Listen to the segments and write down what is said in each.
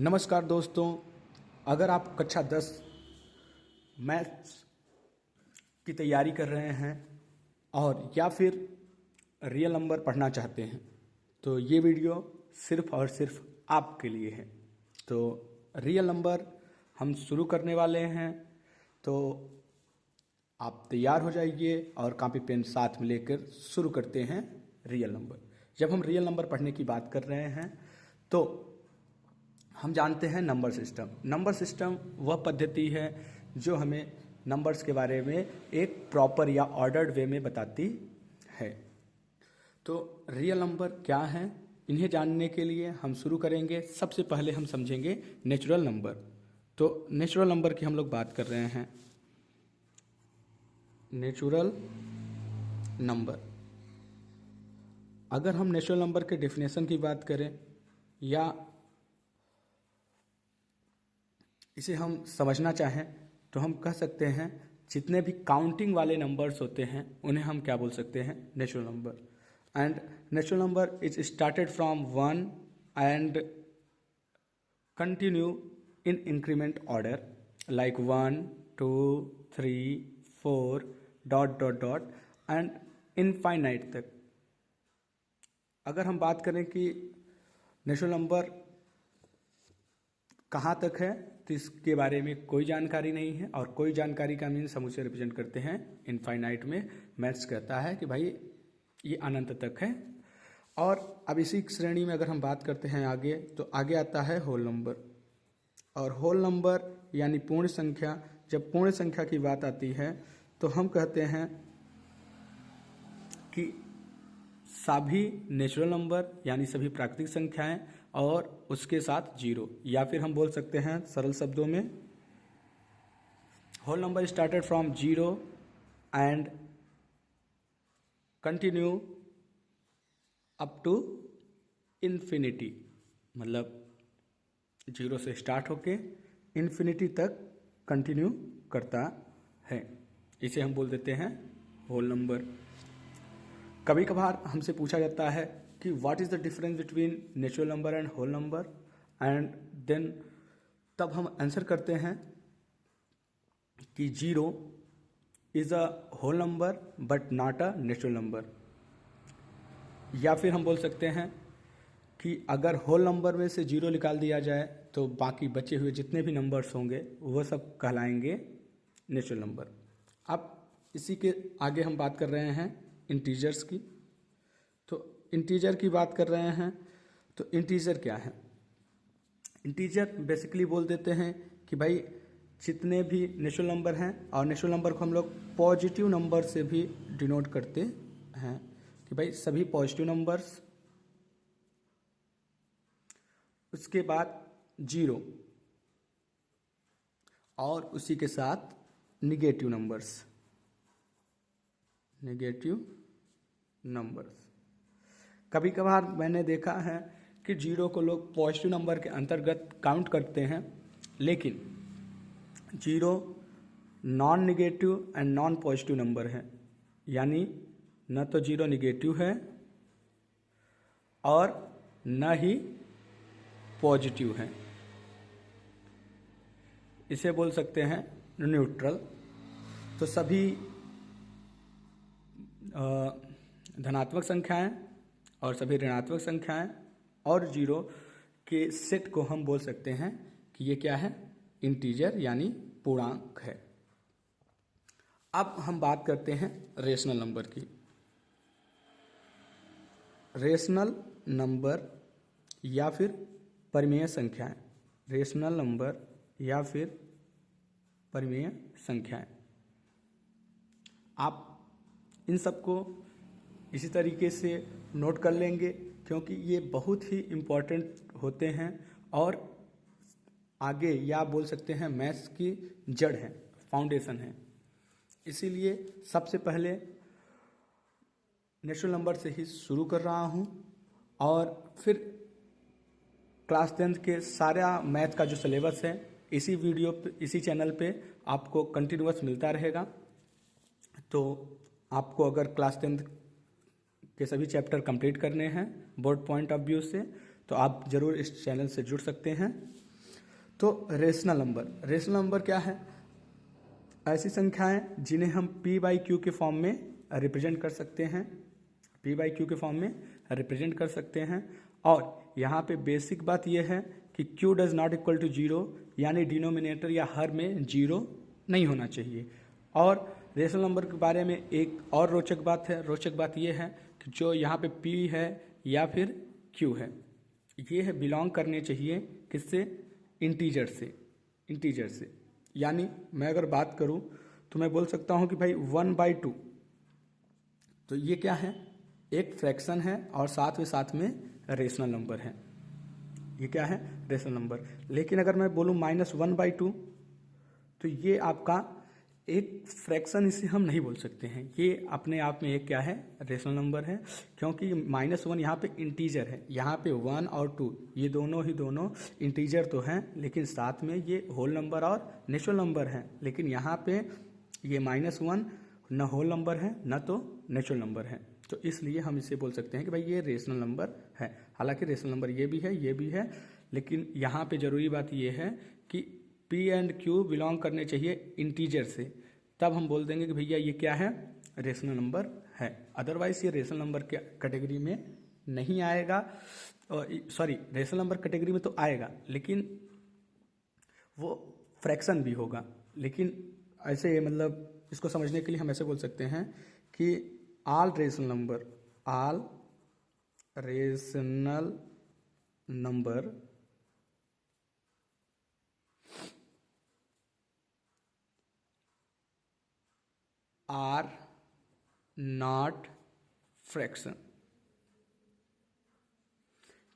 नमस्कार दोस्तों, अगर आप कक्षा 10 मैथ्स की तैयारी कर रहे हैं और या फिर रियल नंबर पढ़ना चाहते हैं तो ये वीडियो सिर्फ और सिर्फ आपके लिए है। तो रियल नंबर हम शुरू करने वाले हैं, तो आप तैयार हो जाइए और कॉपी पेन साथ में लेकर शुरू करते हैं रियल नंबर। जब हम रियल नंबर पढ़ने की बात कर रहे हैं तो हम जानते हैं नंबर सिस्टम। नंबर सिस्टम वह पद्धति है जो हमें नंबर्स के बारे में एक प्रॉपर या ऑर्डर्ड वे में बताती है। तो रियल नंबर क्या है, इन्हें जानने के लिए हम शुरू करेंगे। सबसे पहले हम समझेंगे नेचुरल नंबर। तो नेचुरल नंबर की हम लोग बात कर रहे हैं। नेचुरल नंबर, अगर हम नेचुरल नंबर के डेफिनेशन की बात करें या इसे हम समझना चाहें तो हम कह सकते हैं जितने भी काउंटिंग वाले नंबर्स होते हैं उन्हें हम क्या बोल सकते हैं, natural number. And natural number is started from 1 and continue in increment order like 1 2 3 4 dot dot dot and infinite तक। अगर हम बात करें कि नेचुरल नंबर कहाँ तक है तो इसके बारे में कोई जानकारी नहीं है, और कोई जानकारी का मीन्स हम उसे रिप्रेजेंट करते हैं इनफाइनाइट में। मैथ्स कहता है कि भाई ये अनंत तक है। और अब इसी श्रेणी में अगर हम बात करते हैं आगे, तो आगे आता है होल नंबर। और होल नंबर यानी पूर्ण संख्या। जब पूर्ण संख्या की बात आती है तो हम कहते हैं कि सभी नेचुरल नंबर यानी सभी प्राकृतिक संख्याएं और उसके साथ जीरो, या फिर हम बोल सकते हैं सरल शब्दों में whole number started from zero and continue up to infinity. मतलब जीरो से स्टार्ट होके इन्फिनिटी तक कंटिन्यू करता है, इसे हम बोल देते हैं होल नंबर। कभी कभार हमसे पूछा जाता है कि what is the difference between natural number and whole number, and then तब हम आंसर करते हैं कि zero is a whole number but not a natural number. या फिर हम बोल सकते हैं कि अगर होल नंबर में से जीरो निकाल दिया जाए तो बाकी बचे हुए जितने भी नंबर्स होंगे वो सब कहलाएंगे नेचुरल नंबर। अब इसी के आगे हम बात कर रहे हैं इंटीजर्स की। तो इंटीजर की बात कर रहे हैं तो इंटीजर क्या है? इंटीजर बेसिकली बोल देते हैं कि भाई जितने भी नेचुरल नंबर हैं, और नेचुरल नंबर को हम लोग पॉजिटिव नंबर से भी डिनोट करते हैं कि भाई सभी पॉजिटिव नंबर्स, उसके बाद जीरो और उसी के साथ निगेटिव नंबर्स। नेगेटिव नंबर्स कभी कभार मैंने देखा है कि जीरो को लोग पॉजिटिव नंबर के अंतर्गत काउंट करते हैं, लेकिन zero non negative and non positive number है। यानी न तो जीरो निगेटिव है और न ही पॉजिटिव है, इसे बोल सकते हैं न्यूट्रल। तो सभी धनात्मक संख्याएं और सभी ऋणात्मक संख्याएं और जीरो के सेट को हम बोल सकते हैं कि ये क्या है, इंटीजर यानी पूर्णांक है। अब हम बात करते हैं रेशनल नंबर की। रेशनल नंबर या फिर परिमेय संख्याएं, रेशनल नंबर या फिर परिमेय संख्याएं, आप इन सबको इसी तरीके से नोट कर लेंगे क्योंकि ये बहुत ही इम्पोर्टेंट होते हैं और आगे या बोल सकते हैं मैथ्स की जड़ है, फाउंडेशन है। इसीलिए सबसे पहले नेचुरल नंबर से ही शुरू कर रहा हूँ, और फिर क्लास 10 के सारा मैथ का जो सिलेबस है इसी वीडियो पे, इसी चैनल पे आपको कंटिन्यूअस मिलता रहेगा। तो आपको अगर क्लास 10 के सभी चैप्टर कंप्लीट करने हैं बोर्ड पॉइंट ऑफ व्यू से, तो आप ज़रूर इस चैनल से जुड़ सकते हैं। तो रेशनल नंबर क्या है? ऐसी संख्याएं जिन्हें हम p बाई क्यू के फॉर्म में रिप्रेजेंट कर सकते हैं, p बाई क्यू के फॉर्म में रिप्रेजेंट कर सकते हैं। और यहाँ पे बेसिक बात यह है कि q does not equal to 0, यानी डिनोमिनेटर या हर में 0 नहीं होना चाहिए। और रेशनल नंबर के बारे में एक और रोचक बात यह है कि जो यहाँ पे p है या फिर q है, ये है बिलोंग करने चाहिए किससे? इंटीजर से। यानी मैं अगर बात करूं तो मैं बोल सकता हूं कि भाई 1/2, तो ये क्या है? एक फ्रैक्शन है और साथ में रेशनल नंबर है। ये क्या है? Rational number. लेकिन अगर मैं बोलूं -1/2, तो ये आपका एक फ्रैक्शन, इसे हम नहीं बोल सकते हैं। ये अपने आप में एक क्या है? रेशनल नंबर है, क्योंकि -1 यहाँ पे इंटीजर है। यहाँ पे 1 और 2 ये दोनों इंटीजर तो हैं, लेकिन साथ में ये होल नंबर और नेचुरल नंबर है। लेकिन यहाँ पे ये -1 न होल नंबर है न तो नेचुरल नंबर है, तो इसलिए हम इसे बोल सकते हैं कि भाई ये रेशनल नंबर है। हालांकि रेशनल नंबर ये भी है, लेकिन यहाँ पे जरूरी बात ये है कि p एंड q बिलोंग करने चाहिए इंटीजर से, तब हम बोल देंगे कि भैया ये क्या है? रेशनल नंबर है। अदरवाइज ये रेशनल नंबर के कैटेगरी में नहीं आएगा। सॉरी, रेशनल नंबर कैटेगरी में तो आएगा, लेकिन वो फ्रैक्शन भी होगा। लेकिन ऐसे मतलब इसको समझने के लिए हम ऐसे बोल सकते हैं कि all rational number are not fraction.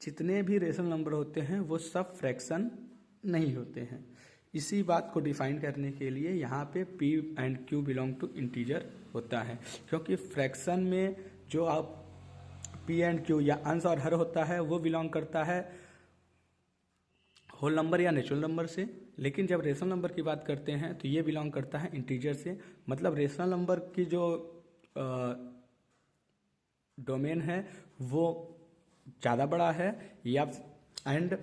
जितने भी रेशनल नंबर होते हैं वो सब फ्रैक्शन नहीं होते हैं। इसी बात को डिफाइन करने के लिए यहाँ पे p and q belong to integer होता है, क्योंकि फ्रैक्शन में जो आप p एंड q या अंश और हर होता है वो बिलोंग करता है होल नंबर या नेचुरल नंबर से। लेकिन जब रेशनल नंबर की बात करते हैं तो ये बिलोंग करता है इंटीजर से। मतलब रेशनल नंबर की जो डोमेन है वो ज़्यादा बड़ा है, या एंड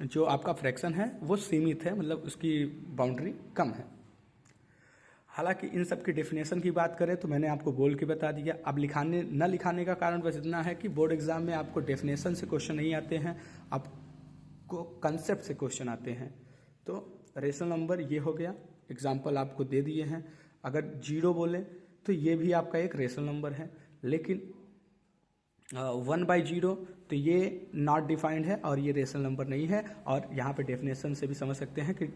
जो आपका फ्रैक्शन है वो सीमित है, मतलब उसकी बाउंड्री कम है। हालांकि इन सब की डेफिनेशन की बात करें तो मैंने आपको बोल के बता दिया। अब न लिखाने का कारण बस इतना है कि बोर्ड एग्जाम में आपको डेफिनेशन से क्वेश्चन नहीं आते हैं, आपको कंसेप्ट से क्वेश्चन आते हैं। तो रेशनल नंबर ये हो गया, एग्जाम्पल आपको दे दिए हैं। अगर 0 बोले तो ये भी आपका एक रेशनल नंबर है, लेकिन 1/0 तो ये नॉट डिफाइंड है और ये रेशनल नंबर नहीं है। और यहाँ पे डेफिनेशन से भी समझ सकते हैं कि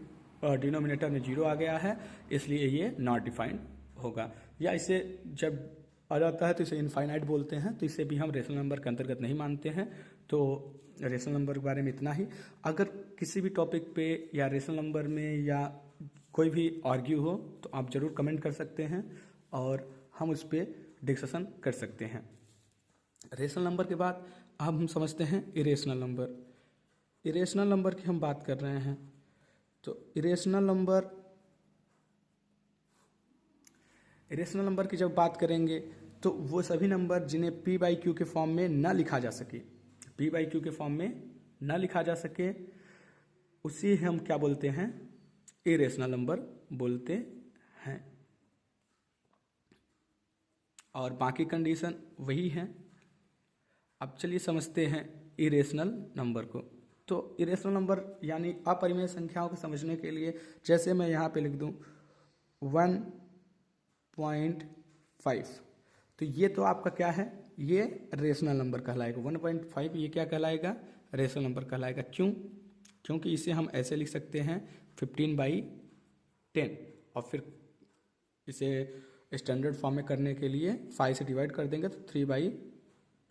डिनोमिनेटर में 0 आ गया है, इसलिए ये नॉट डिफाइंड होगा। या इसे जब आ जाता है तो इसे इनफाइनाइट बोलते हैं, तो इसे भी हम रेशनल नंबर के अंतर्गत नहीं मानते हैं। तो रेशनल नंबर के बारे में इतना ही। अगर किसी भी टॉपिक पे या रेशनल नंबर में या कोई भी आर्ग्यू हो तो आप ज़रूर कमेंट कर सकते हैं और हम उस पर डिस्कशन कर सकते हैं। रेशनल नंबर के बाद अब हम समझते हैं इरेशनल नंबर की हम बात कर रहे हैं। तो इरेशनल नंबर की जब बात करेंगे तो वो सभी नंबर जिन्हें p/q के फॉर्म में न लिखा जा सके, p/q के फॉर्म में न लिखा जा सके, उसी हम क्या बोलते हैं? इरेशनल नंबर बोलते हैं। और बाकी कंडीशन वही है। अब चलिए समझते हैं इरेशनल नंबर को। तो इरेशनल नंबर यानी अपरिमेय संख्याओं को समझने के लिए, जैसे मैं यहाँ पे लिख दूँ 1.5, तो ये तो आपका क्या है? ये रेशनल नंबर कहलाएगा। 1.5 ये क्या कहलाएगा? रेशनल नंबर कहलाएगा। क्यों? क्योंकि इसे हम ऐसे लिख सकते हैं 15/10, और फिर इसे स्टैंडर्ड फॉर्म में करने के लिए 5 से डिवाइड कर देंगे तो 3/2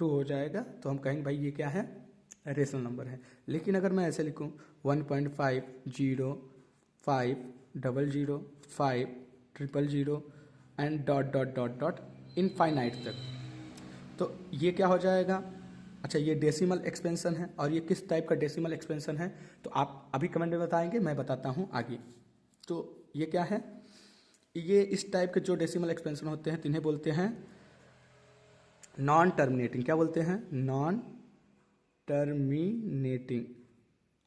हो जाएगा। तो हम कहेंगे भाई ये क्या है? रेशनल नंबर है। लेकिन अगर मैं ऐसे लिखूँ 1.5 0 5 00 5 000 एंड डॉट इनफाइनाइट तक, तो ये क्या हो जाएगा? अच्छा, ये डेसिमल एक्सपेंशन है। और ये किस टाइप का डेसिमल एक्सपेंशन है तो आप अभी कमेंट में बताएंगे, मैं बताता हूँ आगे। तो ये क्या है? ये इस टाइप के जो डेसिमल एक्सपेंशन होते हैं तिन्हें बोलते हैं नॉन टर्मिनेटिंग। क्या बोलते हैं? Non terminating.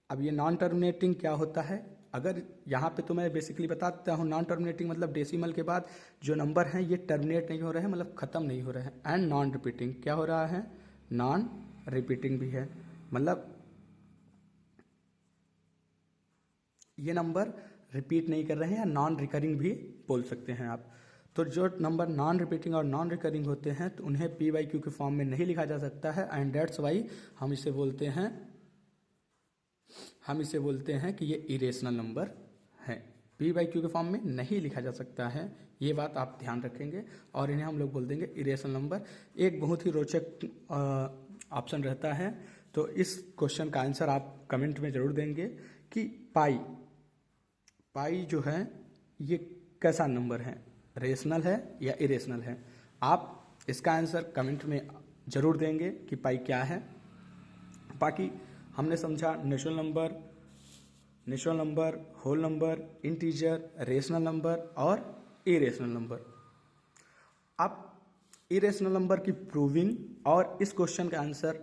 अब ये नॉन टर्मिनेटिंग क्या होता है अगर यहाँ पे तो मैं बेसिकली बताता हूँ, नॉन टर्मिनेटिंग मतलब डेसिमल के बाद जो नंबर हैं ये टर्मिनेट नहीं हो रहे हैं, मतलब ख़त्म नहीं हो रहे हैं। एंड नॉन रिपीटिंग क्या हो रहा है, नॉन रिपीटिंग भी है, मतलब ये नंबर रिपीट नहीं कर रहे हैं, या नॉन रिकरिंग भी बोल सकते हैं आप। तो जो नंबर नॉन रिपीटिंग और नॉन रिकरिंग होते हैं तो उन्हें पी बाई क्यू के फॉर्म में नहीं लिखा जा सकता है, एंड डेट्स वाई हम इसे बोलते हैं कि ये इरेशनल नंबर है। पी बाई क्यू के फॉर्म में नहीं लिखा जा सकता है, ये बात आप ध्यान रखेंगे, और इन्हें हम लोग बोल देंगे इरेशनल नंबर। एक बहुत ही रोचक ऑप्शन रहता है, तो इस क्वेश्चन का आंसर आप कमेंट में जरूर देंगे कि पाई जो है ये कैसा नंबर है, रेशनल है या इरेशनल है। आप इसका आंसर कमेंट में जरूर देंगे कि पाई क्या है। बाकी हमने समझा natural number, whole number, integer, rational number और इरेशनल नंबर। अब इरेशनल नंबर की प्रूविंग और इस क्वेश्चन का आंसर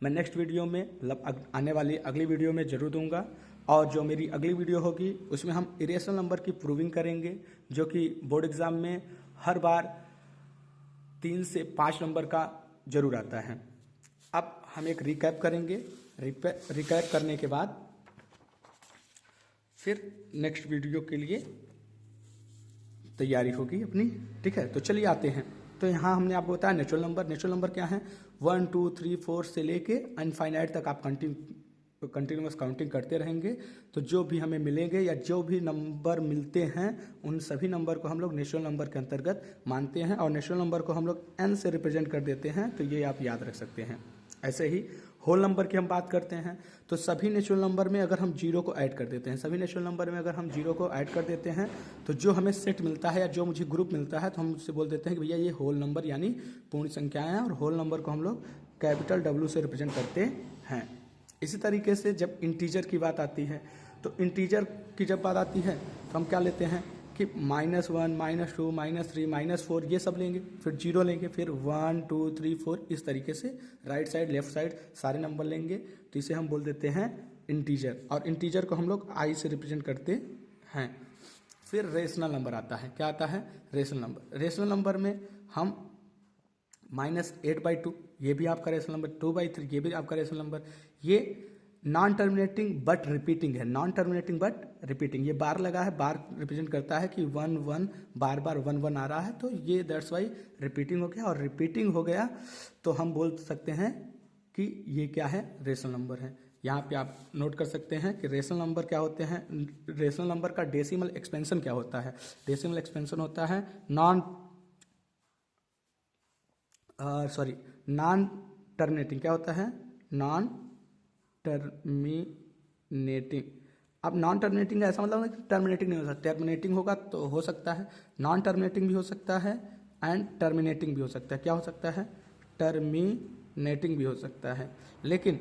मैं नेक्स्ट वीडियो में, मतलब आने वाली अगली वीडियो में जरूर दूंगा, और जो मेरी अगली वीडियो होगी उसमें हम इरेशनल नंबर की प्रूविंग करेंगे, जो कि बोर्ड एग्जाम में हर बार 3 से 5 नंबर का जरूर आता है। अब हम एक रिकैप करेंगे, रिकैप करने के बाद फिर नेक्स्ट वीडियो के लिए तैयारी होगी अपनी, ठीक है। तो चलिए आते हैं। तो यहाँ हमने आपको बताया नेचुरल नंबर क्या है, 1 2 3 4 से लेके अनफाइनाइट तक आप कंटिन्यूअस काउंटिंग करते रहेंगे, तो जो भी हमें मिलेंगे या जो भी नंबर मिलते हैं उन सभी नंबर को हम लोग नेचुरल नंबर के अंतर्गत मानते हैं, और नेचुरल नंबर को हम लोग n से रिप्रेजेंट कर देते हैं, तो ये आप याद रख सकते हैं। ऐसे ही होल नंबर की हम बात करते हैं, तो सभी नेचुरल नंबर में अगर हम जीरो को ऐड कर देते हैं, तो जो हमें सेट मिलता है या जो मुझे ग्रुप मिलता है, तो हम उससे बोल देते हैं कि भैया ये होल नंबर यानी पूर्ण संख्याएं हैं, और होल नंबर को हम लोग कैपिटल W से रिप्रेजेंट करते हैं। इसी तरीके से जब इंटीजर की बात आती है, तो इंटीजर की जब बात आती है तो हम क्या लेते हैं कि -1, -2, -3, -4 ये सब लेंगे, फिर जीरो लेंगे, फिर 1 2 3 4 इस तरीके से राइट साइड लेफ्ट साइड सारे नंबर लेंगे, तो इसे हम बोल देते हैं इंटीजर, और इंटीजर को हम लोग i से रिप्रेजेंट करते हैं। फिर रेशनल नंबर आता है, क्या आता है, रेशनल नंबर में हम -8/2 ये भी आपका रेशनल नंबर, 2/3 ये भी आपका रेशनल नंबर, ये नॉन टर्मिनेटिंग बट रिपीटिंग है, ये बार लगा है, बार रिप्रेजेंट करता है कि 1 1 बार 1 1 आ रहा है, तो ये दैट्स वाई रिपीटिंग हो गया, और रिपीटिंग हो गया तो हम बोल सकते हैं कि ये क्या है, रेशनल नंबर है। यहाँ पे आप नोट कर सकते हैं कि रेशनल नंबर क्या होते हैं, रेशनल नंबर का डेसिमल एक्सपेंशन क्या होता है। डेसिमल एक्सपेंशन होता है नॉन टर्मिनेटिंग, क्या होता है, नॉन टर्मिनेटिंग। अब नॉन टर्मिनेटिंग का ऐसा मतलब है कि टर्मिनेटिंग नहीं हो सकता, टर्मिनेटिंग होगा तो हो सकता है, नॉन टर्मिनेटिंग भी हो सकता है एंड टर्मिनेटिंग भी हो सकता है। क्या हो सकता है, टर्मिनेटिंग भी हो सकता है, लेकिन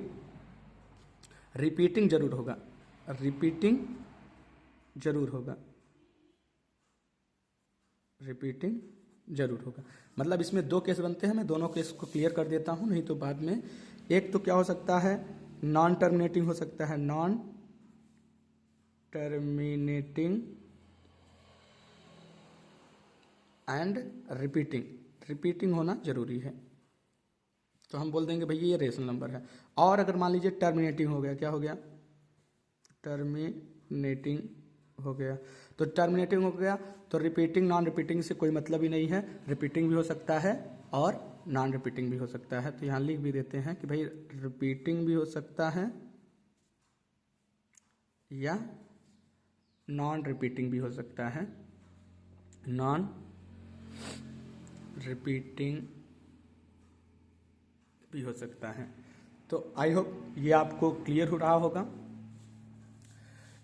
रिपीटिंग जरूर होगा, रिपीटिंग जरूर होगा। मतलब इसमें 2 केस बनते हैं, मैं दोनों केस को क्लियर कर देता हूं, नहीं तो बाद में। एक तो क्या हो सकता है, नॉन टर्मिनेटिंग हो सकता है, नॉन टर्मिनेटिंग एंड रिपीटिंग होना जरूरी है, तो हम बोल देंगे भैया ये रेशनल नंबर है। और अगर मान लीजिए टर्मिनेटिंग हो गया, क्या हो गया, टर्मिनेटिंग हो गया, तो टर्मिनेटिंग हो गया तो रिपीटिंग नॉन रिपीटिंग से कोई मतलब ही नहीं है, रिपीटिंग भी हो सकता है और नॉन रिपीटिंग भी हो सकता है। तो यहाँ लिख भी देते हैं कि भाई रिपीटिंग भी हो सकता है या नॉन रिपीटिंग भी हो सकता है, नॉन रिपीटिंग भी हो सकता है। तो आई होप ये आपको क्लियर हो रहा होगा।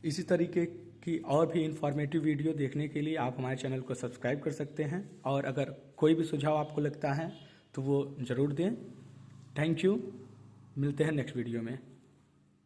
इसी तरीके की और भी इंफॉर्मेटिव वीडियो देखने के लिए आप हमारे चैनल को सब्सक्राइब कर सकते हैं, और अगर कोई भी सुझाव आपको लगता है तो वो ज़रूर दें। थैंक यू, मिलते हैं नेक्स्ट वीडियो में।